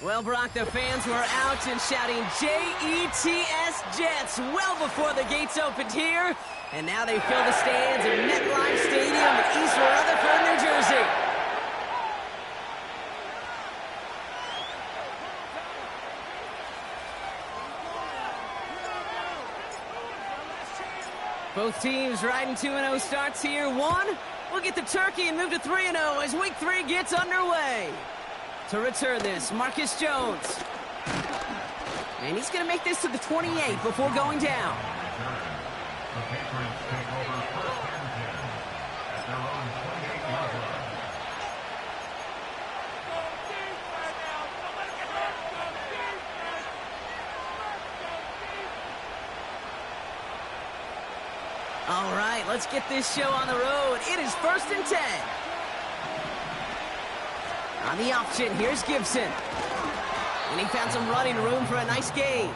Well, Brock, the fans were out and shouting J-E-T-S Jets well before the gates opened here. And now they fill the stands at MetLife Stadium in East Rutherford, New Jersey. Both teams riding 2-0 starts here. One, we'll get the turkey and move to 3-0 as Week 3 gets underway. To return this, Marcus Jones. And he's going to make this to the 28 before going down. All right, let's get this show on the road. It is 1st and 10. On the option, here's Gibson. And he found some running room for a nice gain.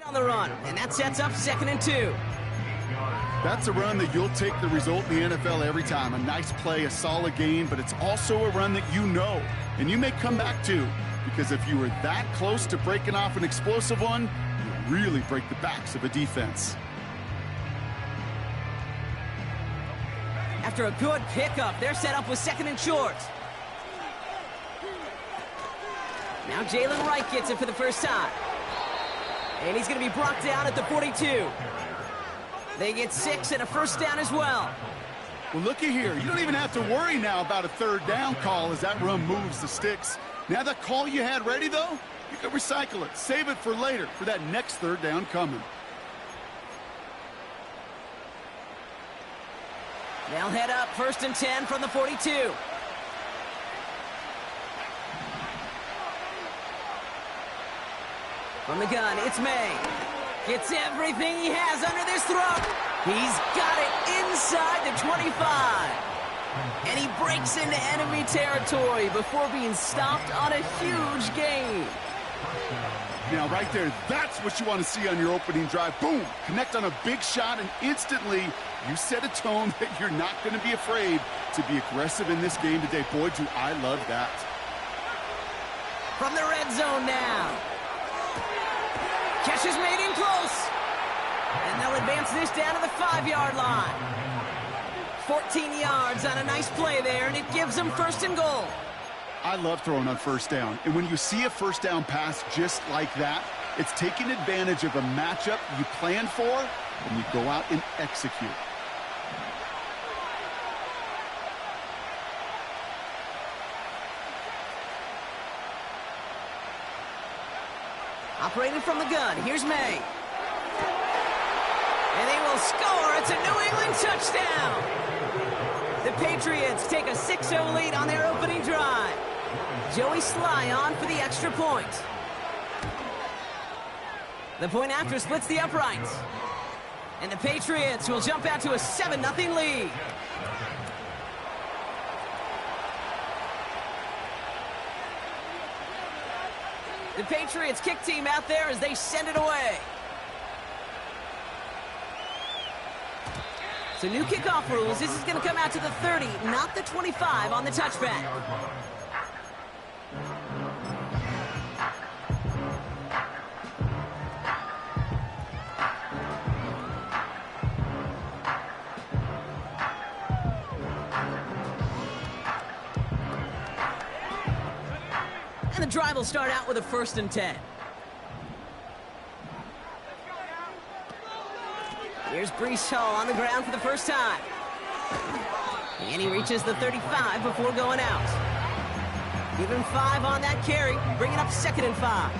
On the run, and that sets up 2nd and 2. That's a run that you'll take the result in the NFL every time. A nice play, a solid game, but it's also a run that you know, and you may come back to, because if you were that close to breaking off an explosive one, you really break the backs of a defense. After a good pickup, they're set up with 2nd and short. Now Jalen Wright gets it for the first time. And he's going to be brought down at the 42. They get 6 and a first down as well. Well, looky here. You don't even have to worry now about a 3rd down call as that run moves the sticks. Now that call you had ready, though, you can recycle it. Save it for later for that next 3rd down coming. They'll head up 1st and 10 from the 42. From the gun, it's May. Gets everything he has under this throat. He's got it inside the 25. And he breaks into enemy territory before being stopped on a huge gain. Now, right there, that's what you want to see on your opening drive. Boom! Connect on a big shot, and instantly you set a tone that you're not going to be afraid to be aggressive in this game today. Boy, do I love that. From the red zone now. Catch is made in close. And they'll advance this down to the 5-yard line. 14 yards on a nice play there, and it gives them 1st and goal. I love throwing on 1st down. And when you see a 1st down pass just like that, it's taking advantage of a matchup you planned for, and you go out and execute. Operating from the gun, here's May. And they will score. It's a New England touchdown. The Patriots take a 6-0 lead on their opening drive. Joey Sly on for the extra point. The point after splits the uprights. And the Patriots will jump out to a 7-0 lead. The Patriots kick team out there as they send it away. So new kickoff rules. This is going to come out to the 30, not the 25 on the touchback. And the drive will start out with a 1st and 10. Here's Breece Hall on the ground for the first time. And he reaches the 35 before going out. Give him 5 on that carry, bringing up 2nd and 5.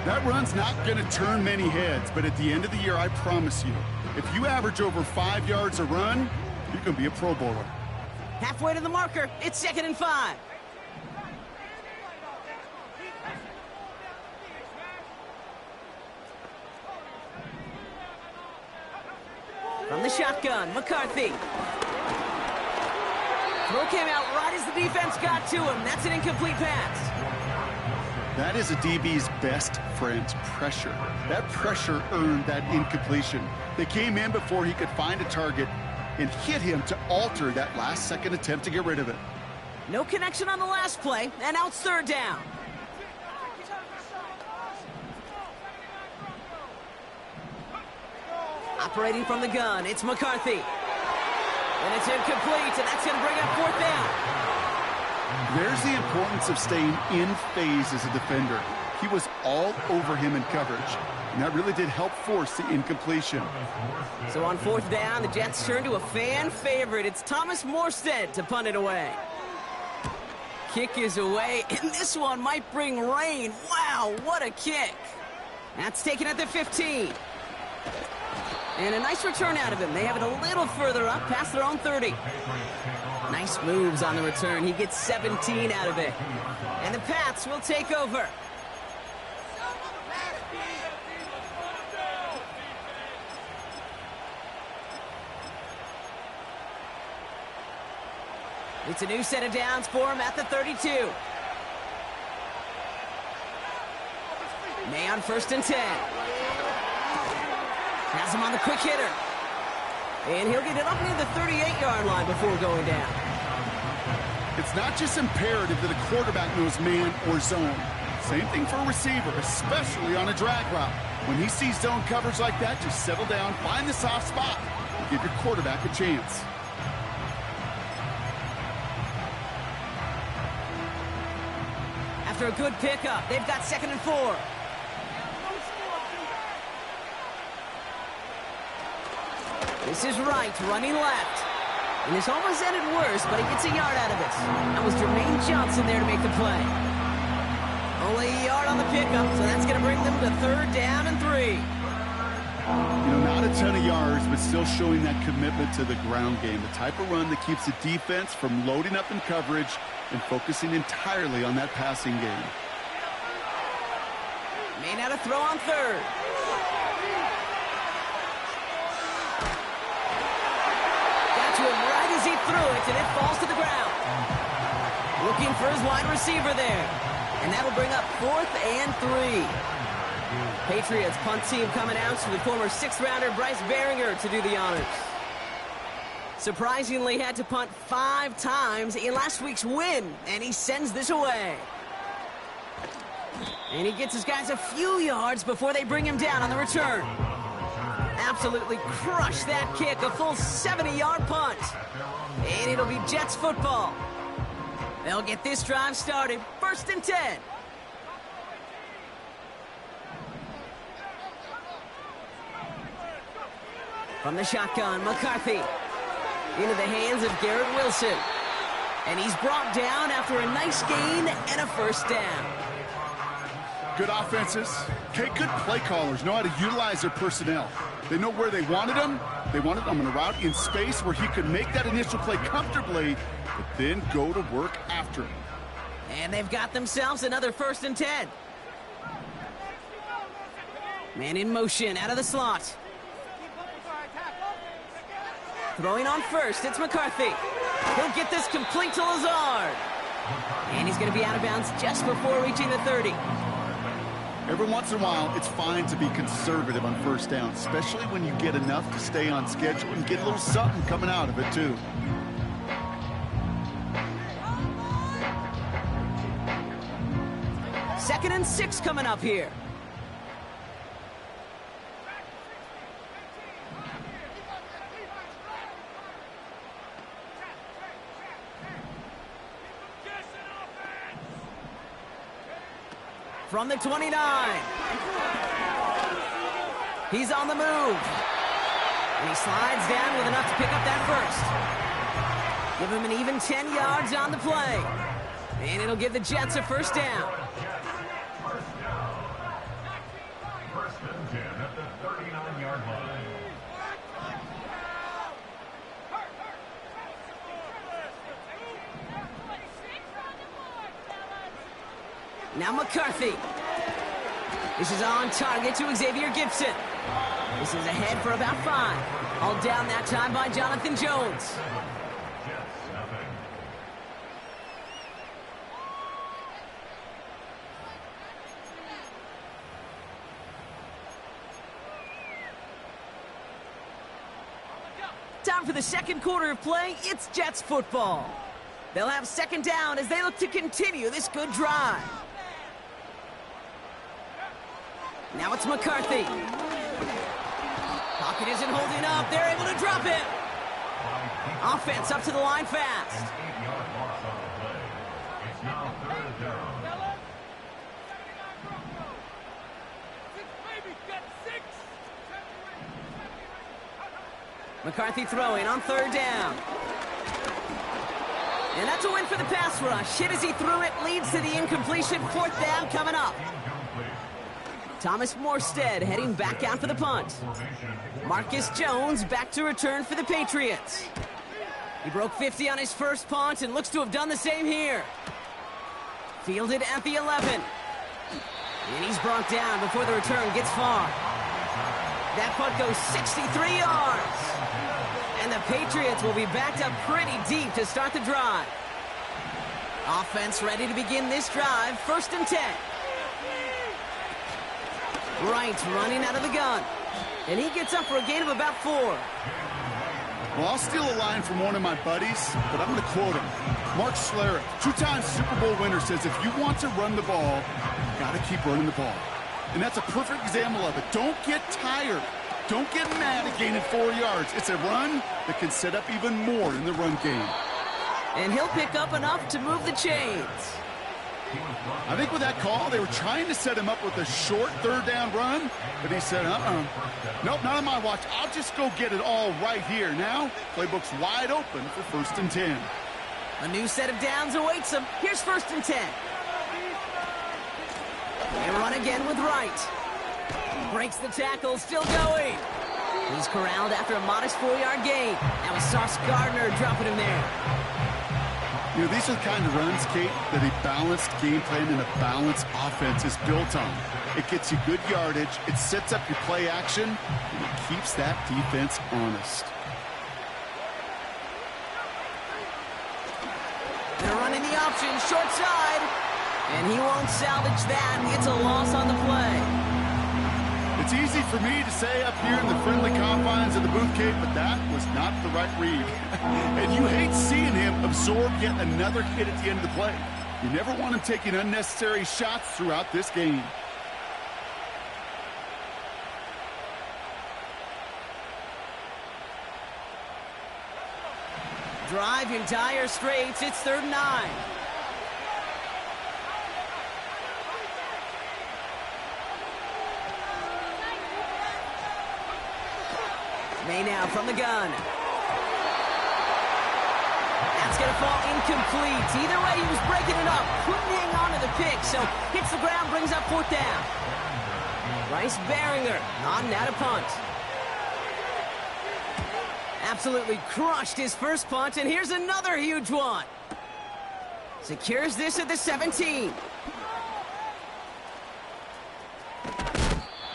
That run's not going to turn many heads, but at the end of the year, I promise you, if you average over 5 yards a run, you're going to be a Pro Bowler. Halfway to the marker, it's 2nd and 5. From the shotgun, McCarthy. Throw came out right as the defense got to him. That's an incomplete pass. That is a DB's best friend, pressure. That pressure earned that incompletion. They came in before he could find a target and hit him to alter that last-second attempt to get rid of it. No connection on the last play, and now it's 3rd down. Operating from the gun, it's McCarthy. And it's incomplete, and that's going to bring up 4th down. There's the importance of staying in phase as a defender. He was all over him in coverage, and that really did help force the incompletion. So on 4th down, the Jets turn to a fan favorite. It's Thomas Morstead to punt it away. Kick is away, and this one might bring rain. Wow, what a kick. That's taken at the 15. And a nice return out of him. They have it a little further up, past their own 30. Nice moves on the return. He gets 17 out of it. And the Pats will take over. It's a new set of downs for him at the 32. May on 1st and 10. Has him on the quick hitter. And he'll get it up near the 38-yard line before going down. It's not just imperative that a quarterback knows man or zone. Same thing for a receiver, especially on a drag route. When he sees zone coverage like that, just settle down, find the soft spot, and give your quarterback a chance. After a good pickup, they've got 2nd and 4. This is Wright running left. And this almost ended worse, but he gets a yard out of it. That was Jermaine Johnson there to make the play. Only a yard on the pickup, so that's going to bring them to 3rd down and 3. You know, not a ton of yards, but still showing that commitment to the ground game. The type of run that keeps the defense from loading up in coverage and focusing entirely on that passing game. May now to throw on 3rd. To him right as he threw it, and it falls to the ground. Looking for his wide receiver there. And that'll bring up 4th and 3. Patriots punt team coming out to the former 6th-rounder Bryce Baringer to do the honors. Surprisingly had to punt 5 times in last week's win, and he sends this away. And he gets his guys a few yards before they bring him down on the return. Absolutely crushed that kick, a full 70-yard punt. And it'll be Jets football. They'll get this drive started, 1st and 10. From the shotgun, McCarthy. Into the hands of Garrett Wilson. And he's brought down after a nice gain and a 1st down. Good offenses. Okay, good play callers know how to utilize their personnel. They know where they wanted him. They wanted him on a route in space where he could make that initial play comfortably, but then go to work after him. And they've got themselves another 1st and 10. Man in motion out of the slot. Throwing on first, it's McCarthy. He'll get this complete to Lazard. And he's going to be out of bounds just before reaching the 30. Every once in a while, it's fine to be conservative on 1st down, especially when you get enough to stay on schedule and get a little something coming out of it, too. Second and 6 coming up here. From the 29. He's on the move. And he slides down with enough to pick up that first. Give him an even 10 yards on the play. And it'll give the Jets a 1st down. First and 10 at the 39-yard line. Now McCarthy. This is on target to Xavier Gibson. This is ahead for about 5. All down that time by Jonathan Jones. Time for the 2nd quarter of play. It's Jets football. They'll have 2nd down as they look to continue this good drive. Now it's McCarthy. Pocket isn't holding up. They're able to drop it. Offense up to the line fast. 8-yard loss on the play. It's now 3rd down. McCarthy throwing on 3rd down. And that's a win for the pass rush. Hit as he threw it, leads to the incompletion. 4th down coming up. Thomas Morstead heading back out for the punt. Marcus Jones back to return for the Patriots. He broke 50 on his first punt and looks to have done the same here. Fielded at the 11. And he's brought down before the return gets far. That punt goes 63 yards. And the Patriots will be backed up pretty deep to start the drive. Offense ready to begin this drive. 1st and 10. Wright running out of the gun. And he gets up for a gain of about 4. Well, I'll steal a line from one of my buddies, but I'm going to quote him. Mark Schlereth, 2-time Super Bowl winner, says if you want to run the ball, you got to keep running the ball. And that's a perfect example of it. Don't get tired. Don't get mad at gaining 4 yards. It's a run that can set up even more in the run game. And he'll pick up enough to move the chains. I think with that call, they were trying to set him up with a short 3rd down run, but he said, nope, not on my watch. I'll just go get it all right here. Now, playbook's wide open for 1st and 10. A new set of downs awaits him. Here's 1st and 10. They run again with Wright. Breaks the tackle, still going. He's corralled after a modest 4-yard gain. That was Sauce Gardner dropping him there. You know, these are the kind of runs, Kate, that a balanced game plan and a balanced offense is built on. It gets you good yardage, it sets up your play action, and it keeps that defense honest. They're running the option, short side. And he won't salvage that. It's a loss on the play. It's easy for me to say up here in the friendly confines of the booth, Kate, but that was not the right read. And you hate seeing him absorb yet another hit at the end of the play. You never want him taking unnecessary shots throughout this game. Drive in dire straits. It's 3rd and 9. May now from the gun. That's going to fall incomplete. Either way, he was breaking it up. Couldn't hang on to the pick, so hits the ground, brings up 4th down. Bryce Baringer on now to punt. Absolutely crushed his first punt, and here's another huge one. Secures this at the 17.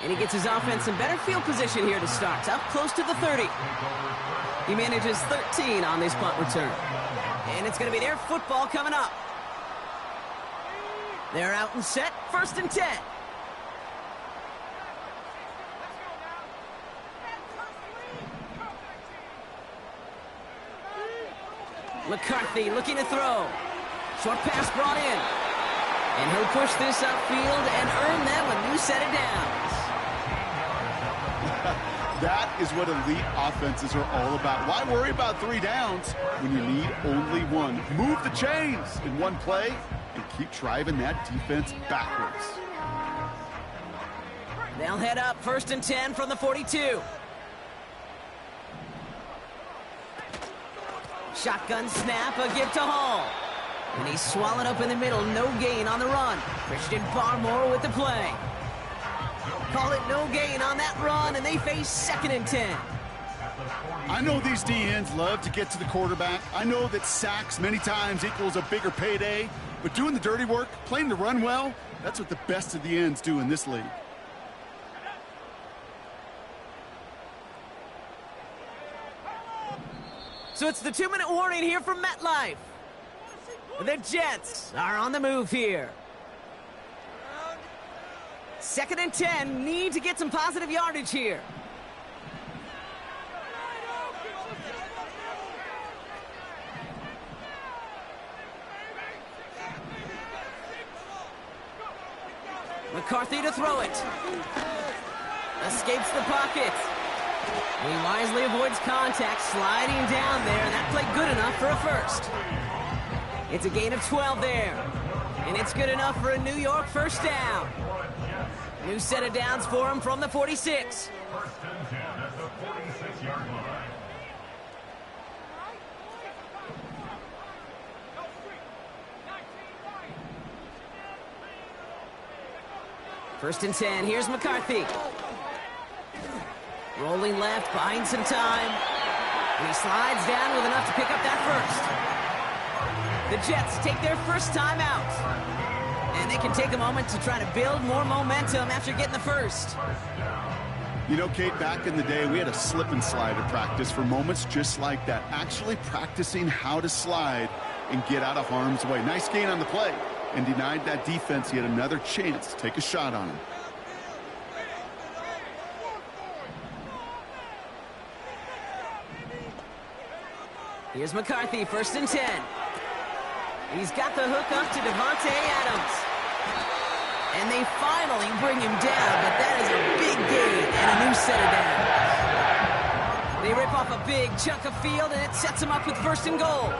And he gets his offense in better field position here to start. Up close to the 30. He manages 13 on this punt return. And it's going to be their football coming up. They're out and set, 1st and 10. McCarthy looking to throw. Short pass brought in. And he'll push this upfield and earn them a new set of downs. That is what elite offenses are all about. Why worry about 3 downs when you need only 1? Move the chains in one play and keep driving that defense backwards. They'll head up 1st and 10 from the 42. Shotgun snap, a give to Hall. And he's swallowed up in the middle, no gain on the run. Christian Barmore with the play. Call it no gain on that run, and they face 2nd and 10. I know these DNs love to get to the quarterback. I know that sacks many times equals a bigger payday, but doing the dirty work, playing the run well, that's what the best of the ends do in this league. So it's the 2-minute warning here from MetLife. The Jets are on the move here. 2nd and 10, need to get some positive yardage here. McCarthy to throw it. Escapes the pocket. He wisely avoids contact, sliding down there, and that played good enough for a first. It's a gain of 12 there, and it's good enough for a New York 1st down. New set of downs for him from the 46. 1st and 10 at the 46-yard line. First and 10, here's McCarthy. Rolling left, buying some time. And he slides down with enough to pick up that first. The Jets take their first time out. And they can take a moment to try to build more momentum after getting the first. You know, Kate, back in the day, we had a slip and slide at practice for moments just like that. Actually practicing how to slide and get out of harm's way. Nice gain on the play, and denied that defense yet another chance to take a shot on him. Here's McCarthy, 1st and 10. He's got the hook up to Devontae Adams. And they finally bring him down, but that is a big gain and a new set of downs. They rip off a big chunk of field, and it sets him up with 1st and goal.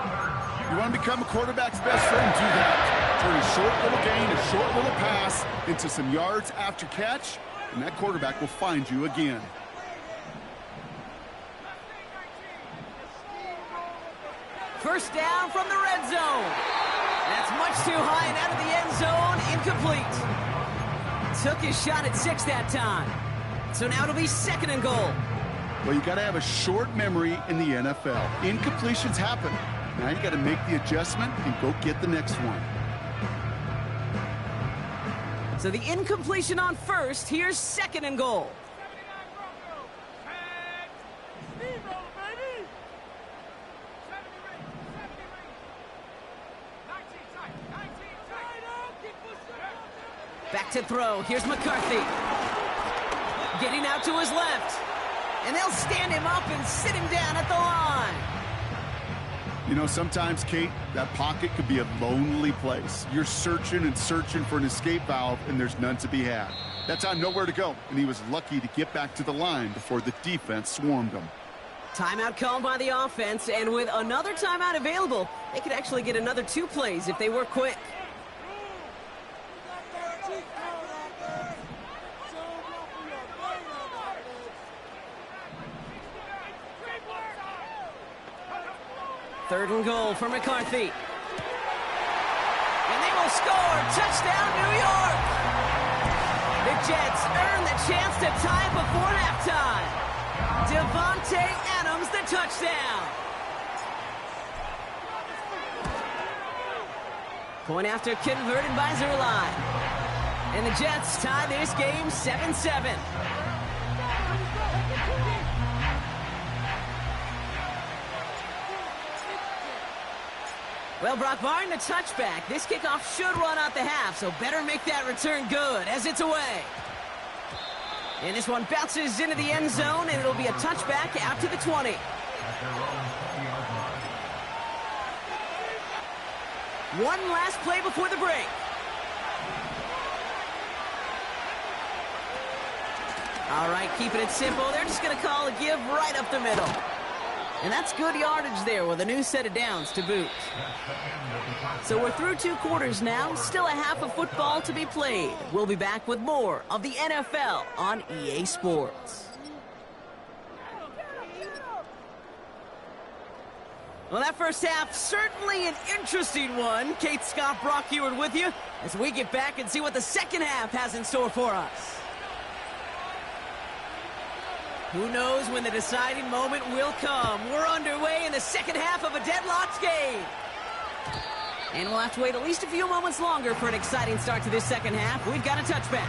You want to become a quarterback's best friend? Do that. Turn a short little gain, a short little pass into some yards after catch, and that quarterback will find you again. First down from the red zone. That's much too high and out of the end zone. Incomplete. Took his shot at 6 that time. So now it'll be 2nd and goal. Well, you got to have a short memory in the NFL. Incompletions happen. Now you got to make the adjustment and go get the next one. So the incompletion on first. Here's 2nd and goal. Back to throw. Here's McCarthy. Getting out to his left. And they'll stand him up and sit him down at the line. You know, sometimes, Kate, that pocket could be a lonely place. You're searching and searching for an escape valve, and there's none to be had. That time, nowhere to go, and he was lucky to get back to the line before the defense swarmed him. Timeout called by the offense, and with another timeout available, they could actually get another 2 plays if they work quick. 3rd and goal for McCarthy. And they will score. Touchdown, New York. The Jets earn the chance to tie before halftime. Devontae Adams, the touchdown. Point after converted by Zuerlein. And the Jets tie this game 7-7. Well, Brock, barring the touchback, this kickoff should run out the half, so better make that return good as it's away. And this one bounces into the end zone, and it'll be a touchback out to the 20. One last play before the break. All right, keeping it simple. They're just going to call a give right up the middle. And that's good yardage there with a new set of downs to boot. So we're through 2 quarters now. Still a half of football to be played. We'll be back with more of the NFL on EA Sports. Well, that first half, certainly an interesting one. Kate Scott, Brock Huard with you as we get back and see what the second half has in store for us. Who knows when the deciding moment will come? We're underway in the second half of a deadlocked game. And we'll have to wait at least a few moments longer for an exciting start to this second half. We've got a touchback.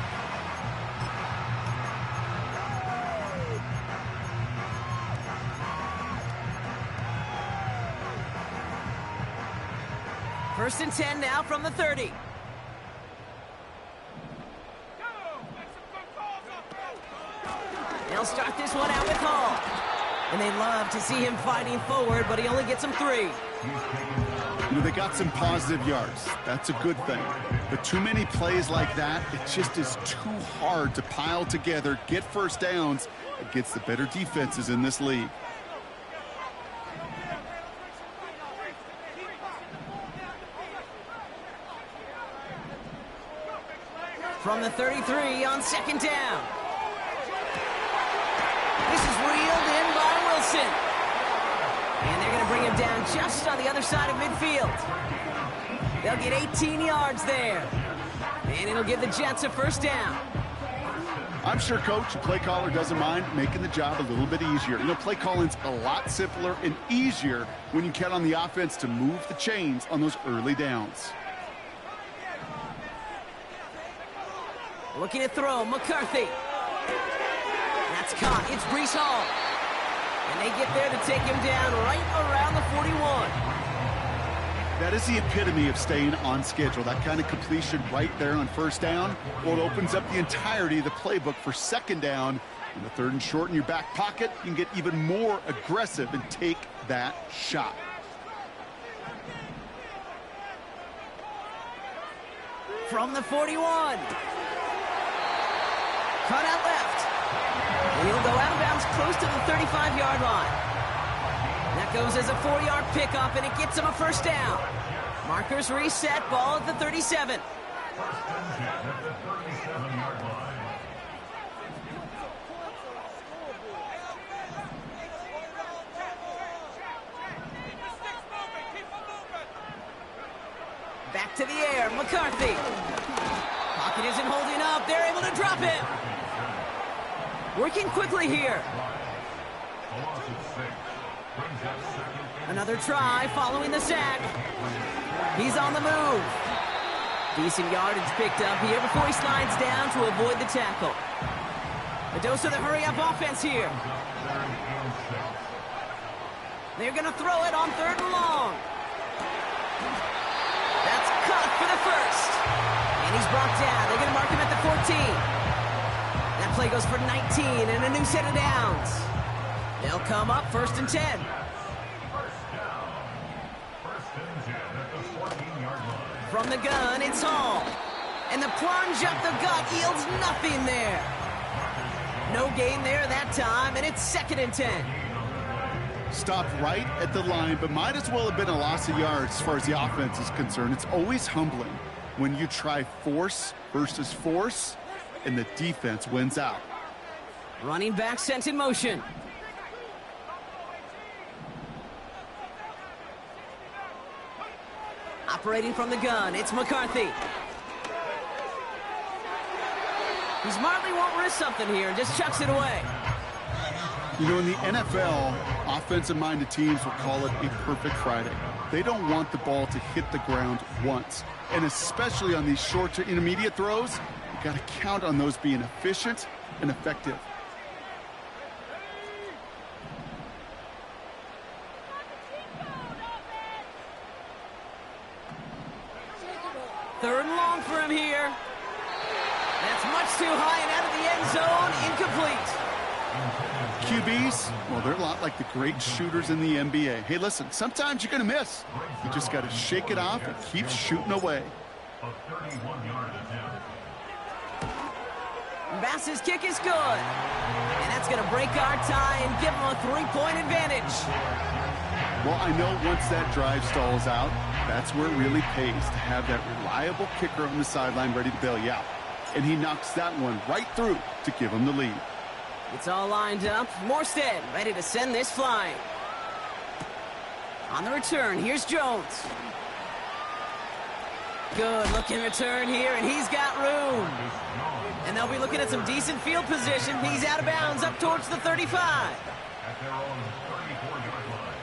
First and 10 now from the 30. They'll start this one out with Hall. And they love to see him fighting forward, but he only gets them 3. You know, they got some positive yards. That's a good thing. But too many plays like that, it just is too hard to pile together, get first downs against the better defenses in this league. From the 33 on 2nd down. This is reeled in by Wilson. And they're going to bring him down just on the other side of midfield. They'll get 18 yards there. And it'll give the Jets a first down. I'm sure Coach, the play caller, doesn't mind making the job a little bit easier. You know, play calling's a lot simpler and easier when you count on the offense to move the chains on those early downs. Looking to throw, McCarthy. That's caught. It's Breece Hall. And they get there to take him down right around the 41. That is the epitome of staying on schedule. That kind of completion right there on first down. Well, it opens up the entirety of the playbook for second down. In the 3rd and short in your back pocket, you can get even more aggressive and take that shot. From the 41. Cut out left. And he'll go out of bounds close to the 35-yard line. That goes as a 4-yard pickup, and it gets him a first down. Markers reset, ball at the 37. Back to the air, McCarthy. Pocket isn't holding up. They're able to drop it. Working quickly here. Another try following the sack. He's on the move. Decent yardage picked up here before he slides down to avoid the tackle. A dose of the hurry-up offense here. They're going to throw it on 3rd and long. That's caught for the first. And he's brought down. They're going to mark him at the 14. That play goes for 19 and a new set of downs. They'll come up 1st and 10. From the gun, it's Hall. And the plunge up the gut yields nothing there. No gain there that time, and it's 2nd and 10. Stopped right at the line, but might as well have been a loss of yards as far as the offense is concerned. It's always humbling when you try force versus force, and the defense wins out. Running back sent in motion. Operating from the gun, it's McCarthy. He smartly won't risk something here and just chucks it away. You know, in the NFL, offensive-minded teams will call it a perfect Friday. They don't want the ball to hit the ground once. And especially on these short to intermediate throws, you got to count on those being efficient and effective. Third and long for him here. That's much too high and out of the end zone. Incomplete. QBs, well, they're a lot like the great shooters in the NBA. Hey, listen, sometimes you're going to miss. You just got to shake it off and keep shooting away. A 31-yard attempt. Bass's kick is good. And that's going to break our tie and give him a 3-point advantage. Well, I know once that drive stalls out, that's where it really pays to have that reliable kicker on the sideline ready to bail you out. And he knocks that one right through to give him the lead. It's all lined up. Morstead ready to send this flying. On the return, here's Jones. Good looking return here, and he's got room. And they'll be looking at some decent field position. He's out of bounds up towards the 35. At their own 34-yard line.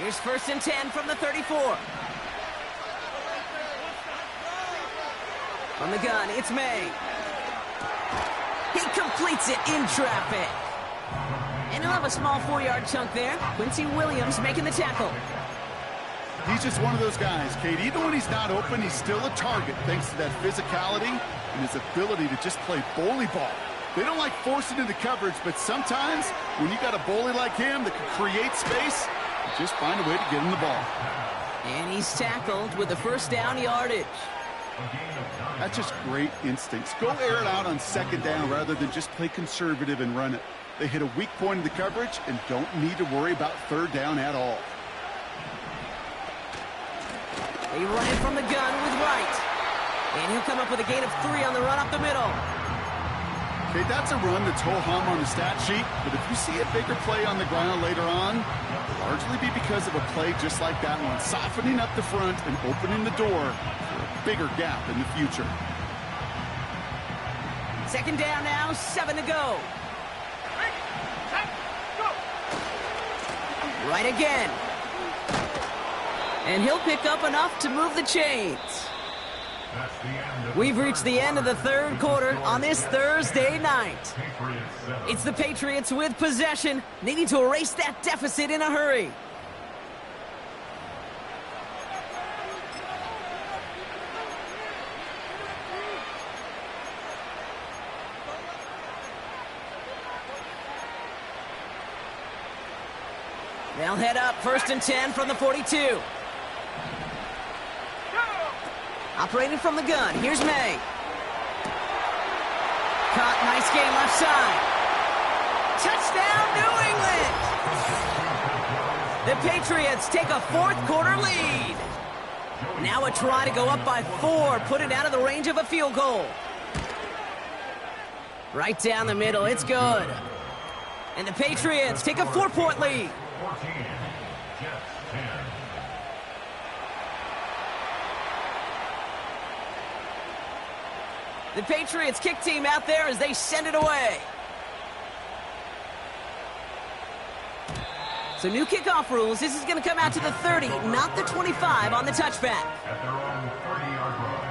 Here's 1st and 10 from the 34. From the gun, it's May. He completes it in traffic. And he'll have a small 4-yard chunk there. Quincy Williams making the tackle. He's just one of those guys, Kate. Even when he's not open, he's still a target thanks to that physicality and his ability to just play bully ball. They don't like forcing into coverage, but sometimes when you got a bully like him that can create space, you just find a way to get him the ball. And he's tackled with the 1st down yardage. That's just great instincts. Go air it out on 2nd down rather than just play conservative and run it. They hit a weak point in the coverage and don't need to worry about 3rd down at all. They run it from the gun with Wright. And he'll come up with a gain of 3 on the run up the middle. Okay, that's a run that's ho-hum on the stat sheet, but if you see a bigger play on the ground later on, it'll largely be because of a play just like that one, softening up the front and opening the door for a bigger gap in the future. 2nd down now, 7 to go. Right again. And he'll pick up enough to move the chains. We've reached the end of the 3rd quarter on this Thursday night. It's the Patriots with possession, needing to erase that deficit in a hurry. They'll head up 1st and 10 from the 42. Operating from the gun, here's May. Caught, nice game left side. Touchdown, New England! The Patriots take a 4th quarter lead. Now a try to go up by 4, put it out of the range of a field goal. Right down the middle, it's good. And the Patriots take a 4-point lead. 14, Jets 10. The Patriots kick team out there as they send it away. So new kickoff rules. This is going to come out to the 30, not the 25 on the touchback. At their own 30-yard line.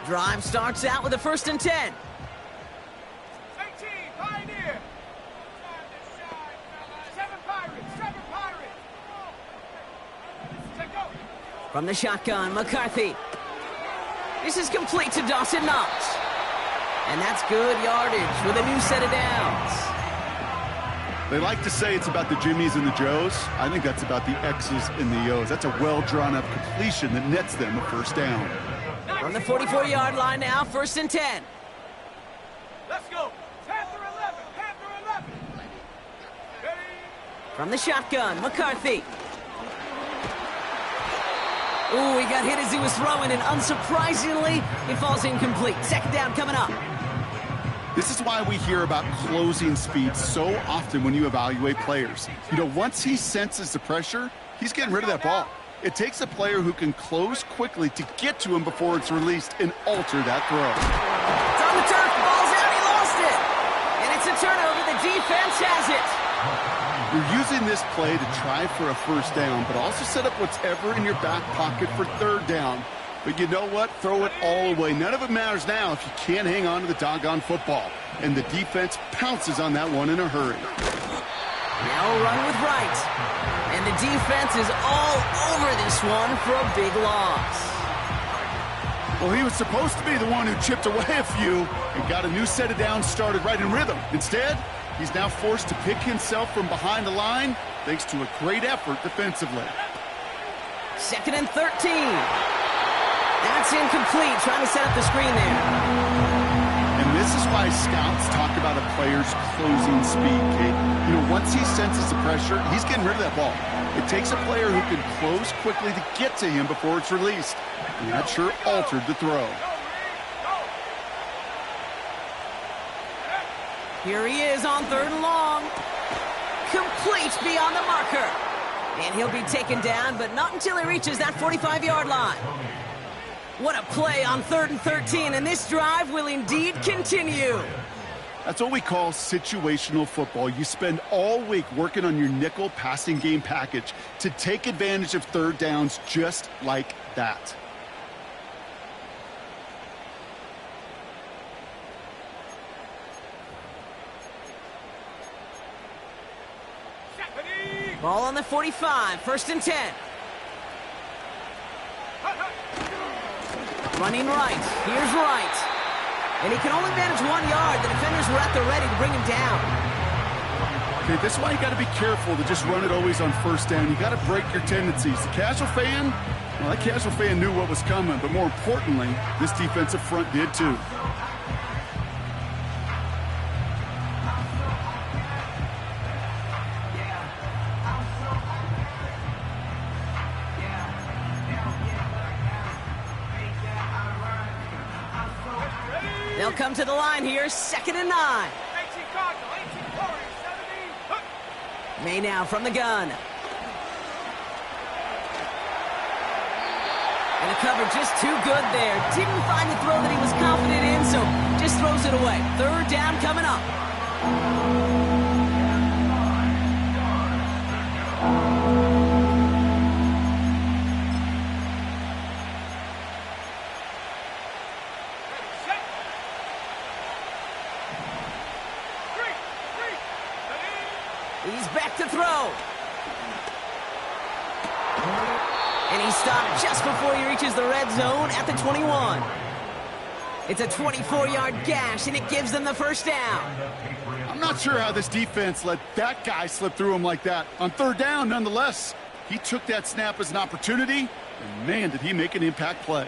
Drive starts out with a 1st and 10. Pioneer. 7 Pirates. From the shotgun, McCarthy. This is complete to Dawson Knox. And that's good yardage with a new set of downs. They like to say it's about the Jimmies and the Joes. I think that's about the X's and the O's. That's a well-drawn-up completion that nets them a 1st down. From the 44-yard line now, 1st and 10. Let's go. Panther 11. Ready? From the shotgun, McCarthy. Ooh, he got hit as he was throwing, and unsurprisingly, it falls incomplete. 2nd down coming up. This is why we hear about closing speed so often when you evaluate players. You know, once he senses the pressure, he's getting rid of that ball. It takes a player who can close quickly to get to him before it's released and alter that throw. It's on the turf, ball's out, he lost it. And it's a turnover, the defense has it. You're using this play to try for a first down, but also set up whatever in your back pocket for third down. But you know what? Throw it all away. None of it matters now if you can't hang on to the doggone football. And the defense pounces on that one in a hurry. Now a run with Wright. And the defense is all over this one for a big loss. Well, he was supposed to be the one who chipped away a few and got a new set of downs started right in rhythm. Instead, he's now forced to pick himself from behind the line thanks to a great effort defensively. 2nd and 13. That's incomplete, trying to set up the screen there. And this is why scouts talk about a player's closing speed, Kate. You know, once he senses the pressure, he's getting rid of that ball. It takes a player who can close quickly to get to him before it's released. And that sure altered the throw. Here he is on 3rd and long. Complete beyond the marker. And he'll be taken down, but not until he reaches that 45-yard line. What a play on 3rd and 13, and this drive will indeed continue. That's what we call situational football. You spend all week working on your nickel passing game package to take advantage of third downs just like that. Ball on the 45, 1st and 10. Running right, here's Wright. And he can only manage 1 yard. The defenders were at the ready to bring him down. Okay, this is why you got to be careful to just run it always on 1st down. You got to break your tendencies. The casual fan, well, that casual fan knew what was coming, but more importantly, this defensive front did too. They'll come to the line here, 2nd and 9. May now from the gun. And the cover just too good there. Didn't find the throw that he was confident in, so just throws it away. 3rd down coming up. He's back to throw. And he stopped just before he reaches the red zone at the 21. It's a 24-yard gash, and it gives them the 1st down. I'm not sure how this defense let that guy slip through him like that. On 3rd down, nonetheless, he took that snap as an opportunity, and man, did he make an impact play.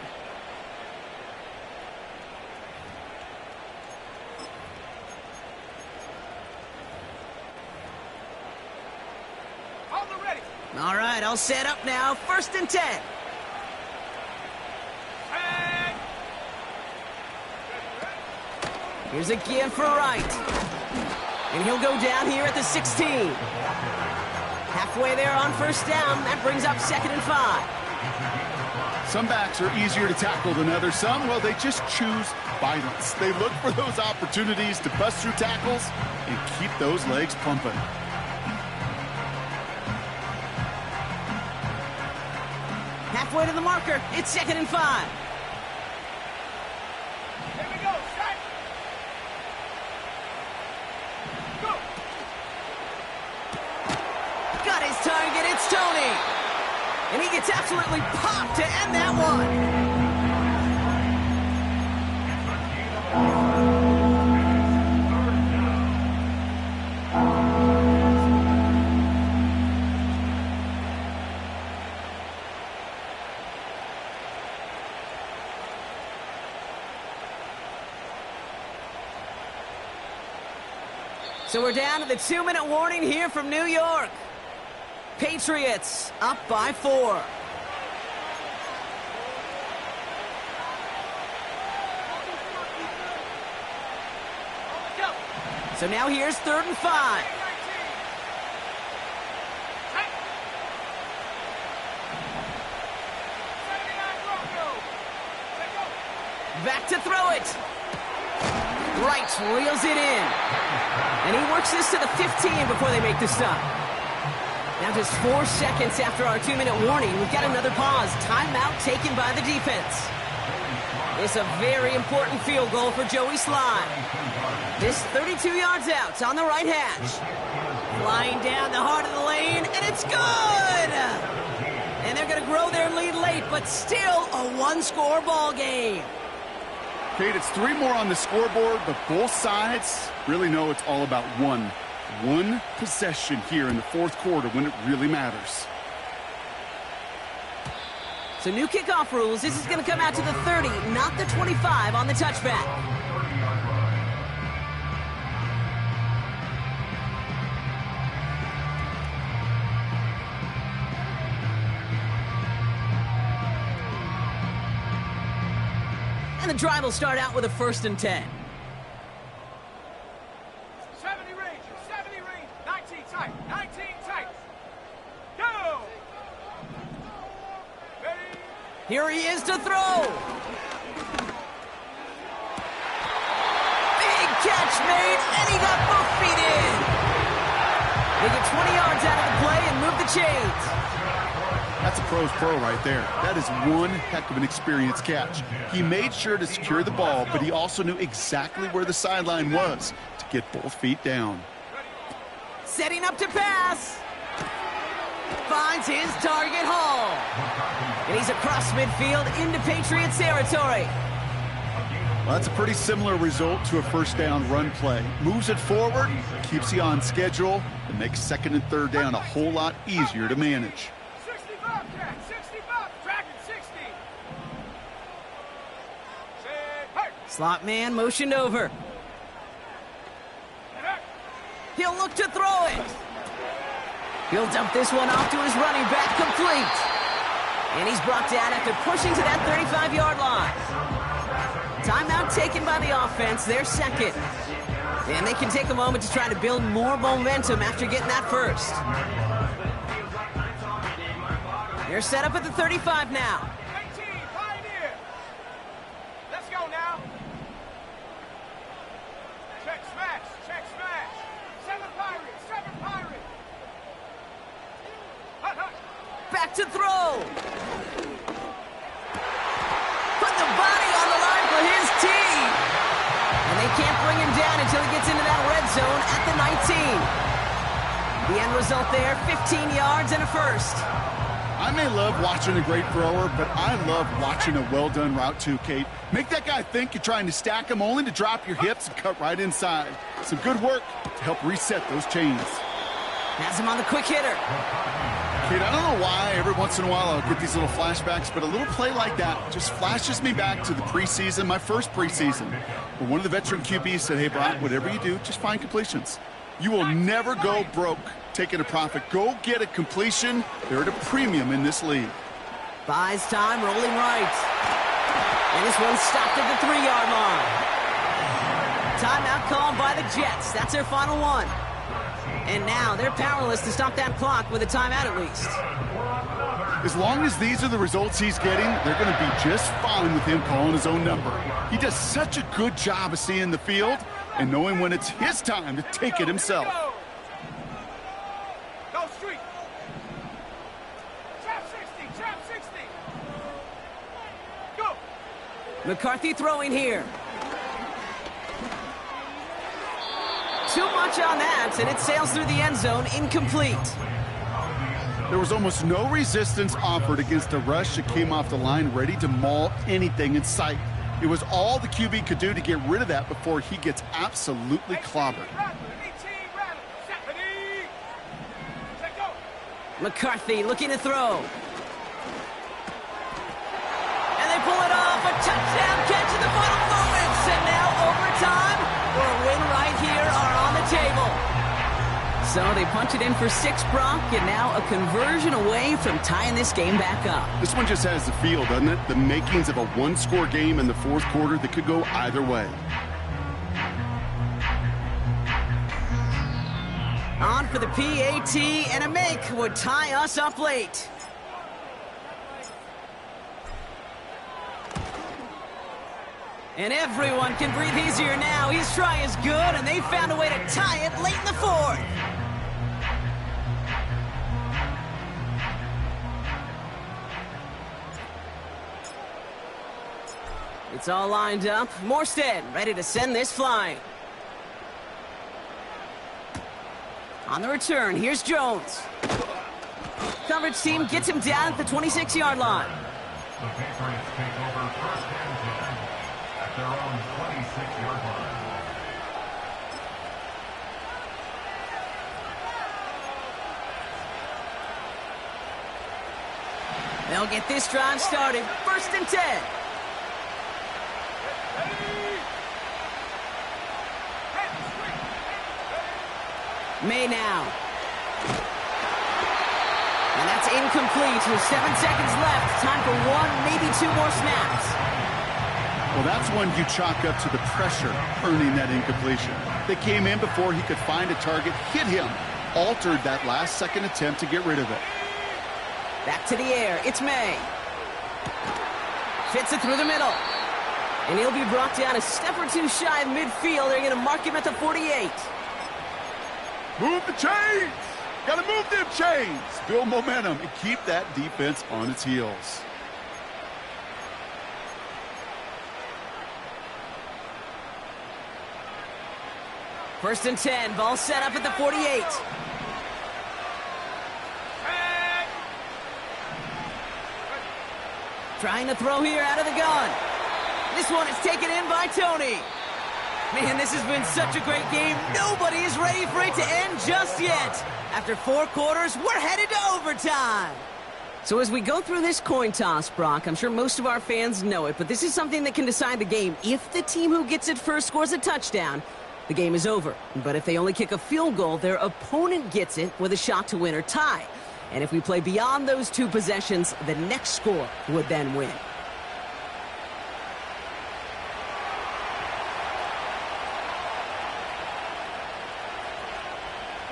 All right, all set up now. 1st and 10. Here's a give for Wright. And he'll go down here at the 16. Halfway there on 1st down. That brings up 2nd and 5. Some backs are easier to tackle than others. Some, well, they just choose violence. They look for those opportunities to bust through tackles and keep those legs pumping. Halfway to the marker. It's 2nd and 5. Here we go. Set. Go. Got his target. It's Tony. And he gets absolutely popped to end that one. So we're down to the 2-minute warning here from New York. Patriots up by 4. So now here's 3rd and 5. Back to throw it. Wright reels it in. And he works this to the 15 before they make the stop. Now just 4 seconds after our 2-minute warning, we've got another pause. Timeout taken by the defense. It's a very important field goal for Joey Slye. This 32 yards out on the right hash. Flying down the heart of the lane, and it's good! And they're going to grow their lead late, but still a 1-score ball game. Kate, it's 3 more on the scoreboard, but both sides really know it's all about one possession here in the 4th quarter when it really matters. So new kickoff rules. This is going to come out to the 30, not the 25 on the touchback. And the drive will start out with a 1st and 10. 70 range, 70 range, 19 tight, 19 tight. Go! Ready? Here he is to throw. Big catch made, and he got both feet in. They get 20 yards out of the play and move the chains. That's a pro's pro right there. That is one heck of an experienced catch. He made sure to secure the ball, but he also knew exactly where the sideline was to get both feet down. Setting up to pass. Finds his target, Hall. And he's across midfield into Patriots territory. Well, that's a pretty similar result to a 1st down run play. Moves it forward, keeps you on schedule, and makes 2nd and 3rd down a whole lot easier to manage. 65, Jack, 65, tracking 60. Set, hey. Slot man motioned over. He'll look to throw it. He'll dump this one off to his running back, complete. And he's brought down after pushing to that 35-yard line. Timeout taken by the offense, their 2nd. And they can take a moment to try to build more momentum after getting that 1st. They're set up at the 35 now. 18, Pioneer. Let's go now. Check smash, check smash. 7 Pirates, 7 Pirates. Hut, hut. Back to throw. Put the body on the line for his team. And they can't bring him down until he gets into that red zone at the 19. The end result there, 15 yards and a 1st. I may love watching a great thrower, but I love watching a well-done route too, Kate. Make that guy think you're trying to stack him only to drop your hips and cut right inside. Some good work to help reset those chains. Has him on the quick hitter. Kate, I don't know why every once in a while I'll get these little flashbacks, but a little play like that just flashes me back to the preseason, my first preseason, where one of the veteran QBs said, hey, Brock, whatever you do, just find completions. You will never go broke taking a profit. Go get a completion. They're at a premium in this league. Buys time, rolling right. And this one's stopped at the 3-yard line. Timeout called by the Jets. That's their final one. And now they're powerless to stop that clock with a timeout at least. As long as these are the results he's getting, they're going to be just fine with him calling his own number. He does such a good job of seeing the field and knowing when it's his time to take it himself. Go street. Trap 60, trap 60. Go. McCarthy throwing here. Too much on that, and it sails through the end zone, incomplete. There was almost no resistance offered against a rush that came off the line ready to maul anything in sight. It was all the QB could do to get rid of that before he gets absolutely clobbered. McCarthy looking to throw. And they pull it off, a touchdown catch in the final moments, and now overtime or a win right here are on the table. So they punch it in for 6, Brock, and now a conversion away from tying this game back up. This one just has the feel, doesn't it? The makings of a one-score game in the 4th quarter that could go either way. for the PAT, and a make would tie us up late. And everyone can breathe easier now. His try is good, and they found a way to tie it late in the fourth. It's all lined up. Morstead ready to send this flying. On the return, here's Jones. Coverage team gets him down at the 26-yard line. The Patriots take over first and 10 at their own 26-yard line. They'll get this drive started. First and 10. May now. And that's incomplete with 7 seconds left. Time for one, maybe two more snaps. Well, that's one you chalk up to the pressure earning that incompletion. They came in before he could find a target, hit him, altered that last-second attempt to get rid of it. Back to the air. It's May. Fits it through the middle. And he'll be brought down a step or two shy of midfield. They're going to mark him at the 48. Move the chains! Gotta move them chains! Build momentum and keep that defense on its heels. First and 10. Ball set up at the 48. Trying to throw here out of the gun. This one is taken in by Tony. Man, this has been such a great game. Nobody is ready for it to end just yet. After 4 quarters, we're headed to overtime. So as we go through this coin toss, Brock, I'm sure most of our fans know it, but this is something that can decide the game. If the team who gets it first scores a touchdown, the game is over. But if they only kick a field goal, their opponent gets it with a shot to win or tie. And if we play beyond those 2 possessions, the next score would then win.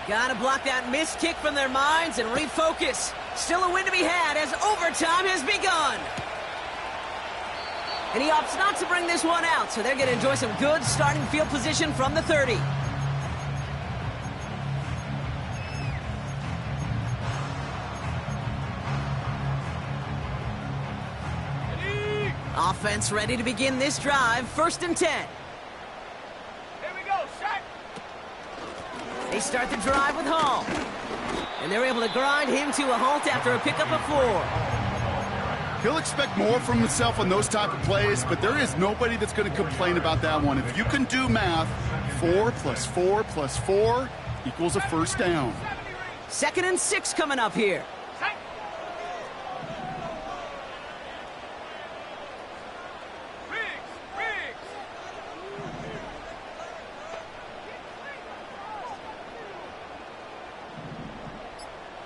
Gotta block that missed kick from their minds and refocus. Still a win to be had as overtime has begun. And he opts not to bring this one out, so they're going to enjoy some good starting field position from the 30. Offense ready to begin this drive. First and 10. Here we go, set. They start the drive with Hall. And they're able to grind him to a halt after a pickup of 4. He'll expect more from himself on those type of plays, but there is nobody that's going to complain about that one. If you can do math, 4 + 4 + 4 equals a first down. 2nd and 6 coming up here. Set. Riggs.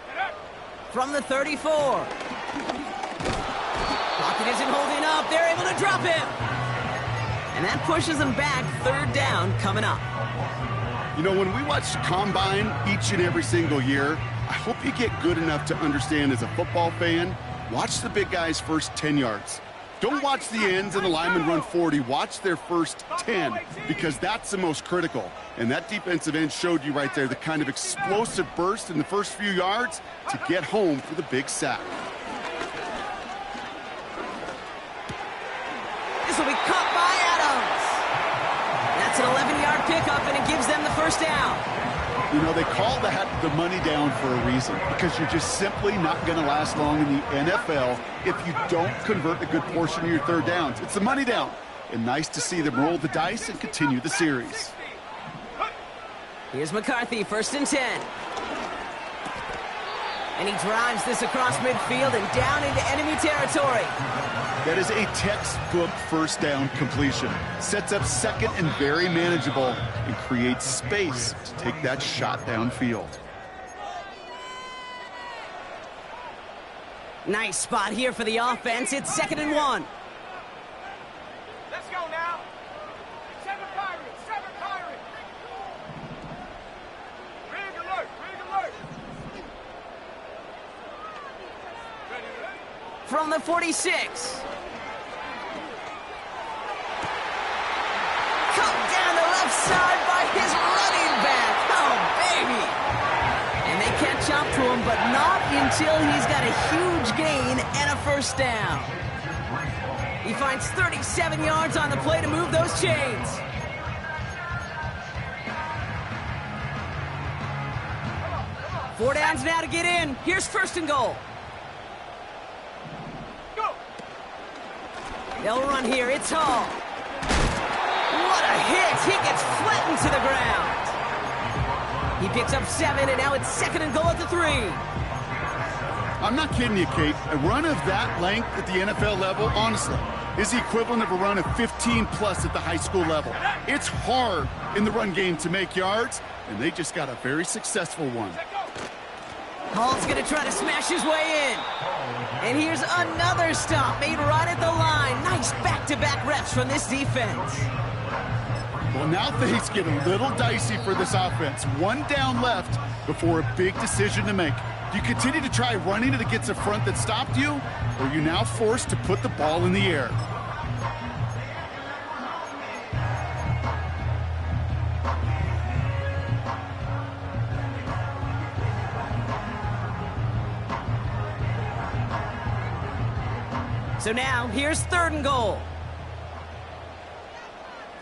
Get up. From the 34. Pocket isn't holding up. They're able to drop him. And that pushes them back. 3rd down coming up. You know, when we watch Combine each and every single year, I hope you get good enough to understand as a football fan, watch the big guys' first 10 yards. Don't watch the ends and the linemen run 40. Watch their first 10, because that's the most critical. And that defensive end showed you right there the kind of explosive burst in the first few yards to get home for the big sack. This will be caught by Adams. That's an 11-yard pickup, and it gives them the first down. You know, they call that the money down for a reason, because you're just simply not going to last long in the NFL if you don't convert a good portion of your 3rd downs. It's the money down. And nice to see them roll the dice and continue the series. Here's McCarthy, 1st and 10. And he drives this across midfield and down into enemy territory. That is a textbook first down completion. Sets up 2nd and very manageable and creates space to take that shot downfield. Nice spot here for the offense. It's 2nd and 1. Let's go now. 7 Pirates. Rig alert. from the 46. Cut down the left side by his running back. Oh, baby. And they catch up to him, but not until he's got a huge gain and a first down. He finds 37 yards on the play to move those chains. Four downs now to get in. Here's first and goal. Go. They'll run here. It's Hall. What a hit. He gets flattened to the ground. He picks up 7, and now it's second and goal at the 3. I'm not kidding you, Kate. A run of that length at the NFL level, honestly, is the equivalent of a run of 15-plus at the high school level. It's hard in the run game to make yards, and they just got a very successful one. Hall's going to try to smash his way in. And here's another stop made right at the line. Nice back-to-back reps from this defense. Well, now things get a little dicey for this offense. One down left before a big decision to make. Do you continue to try running it against a front that stopped you, or are you now forced to put the ball in the air? So now, here's third and goal.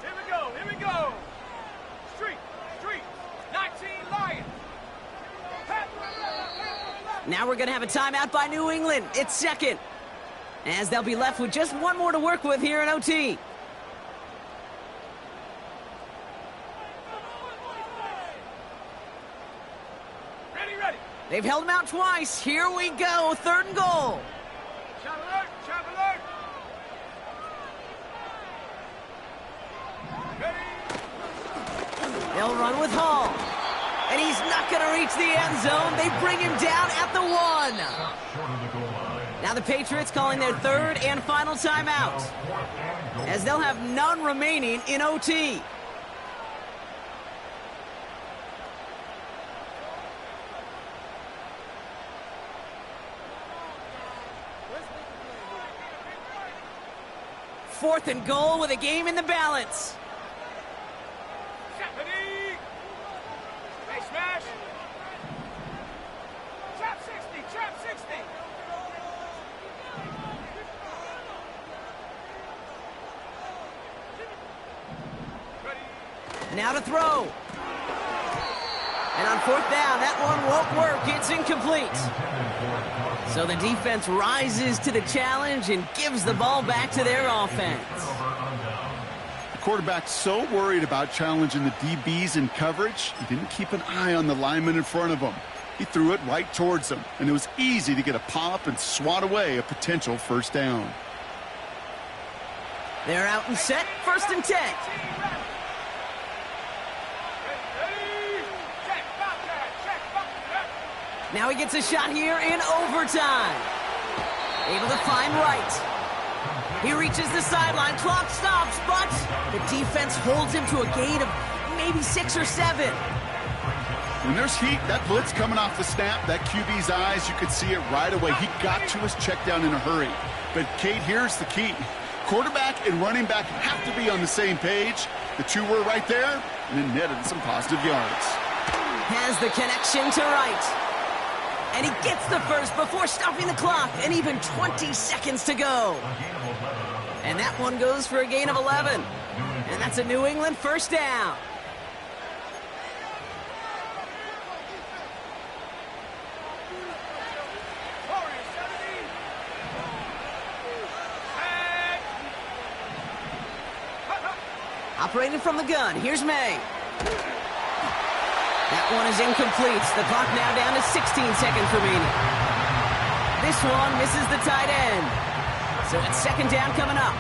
Here we go. Here we go. Street. 19 Lions. Now we're going to have a timeout by New England. It's second, as they'll be left with just one more to work with here in OT. Ready. They've held him out twice. Here we go, third and goal. Chop alert. Ready. They'll run with Hall. And he's not going to reach the end zone. They bring him down at the 1. Now the Patriots calling their third and final timeout, as they'll have none remaining in OT. Fourth and goal with a game in the balance. Ready. Hey, smash. Chop 60. Ready. Now to throw. And on fourth down, that one won't work. It's incomplete. So the defense rises to the challenge and gives the ball back to their offense. The quarterback's so worried about challenging the DBs in coverage, he didn't keep an eye on the lineman in front of him. He threw it right towards them, and it was easy to get a pop and swat away a potential first down. They're out and set, first and 10. Now he gets a shot here in overtime. Able to find Wright. He reaches the sideline, clock stops, but the defense holds him to a gain of maybe 6 or 7. When there's heat, that blitz coming off the snap, that QB's eyes, you could see it right away. He got to his check down in a hurry. But, Kate, here's the key. Quarterback and running back have to be on the same page. The two were right there, and it netted some positive yards. Has the connection to Wright. And he gets the first before stopping the clock, and even 20 seconds to go. And that one goes for a gain of 11. And that's a New England first down. Operating from the gun, here's May. That one is incomplete. The clock now down to 16 seconds remaining. This one misses the tight end. So it's second down coming up.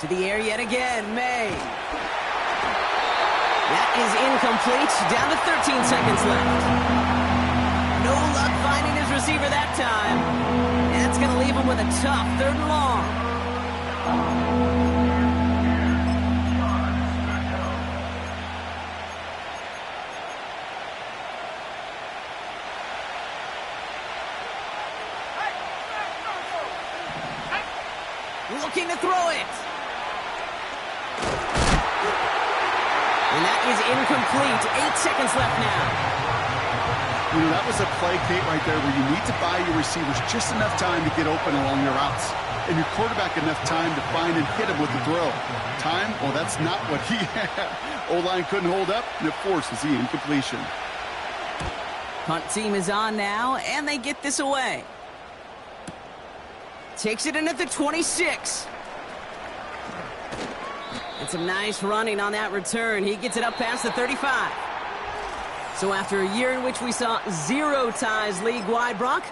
To the air yet again, May. That is incomplete. Down to 13 seconds left. No luck finding his receiver that time. That's going to leave him with a tough 3rd and long. Looking to throw it. And that is incomplete. 8 seconds left now. You know, that was a play, Kate, right there where you need to buy your receivers just enough time to get open along your routes. And your quarterback enough time to find and hit him with the throw. Time? Well, that's not what he had. O-line couldn't hold up, and it forces the incompletion. Punt team is on now, and they get this away. Takes it in at the 26. And some nice running on that return. He gets it up past the 35. So after a year in which we saw 0 ties league-wide, Brock,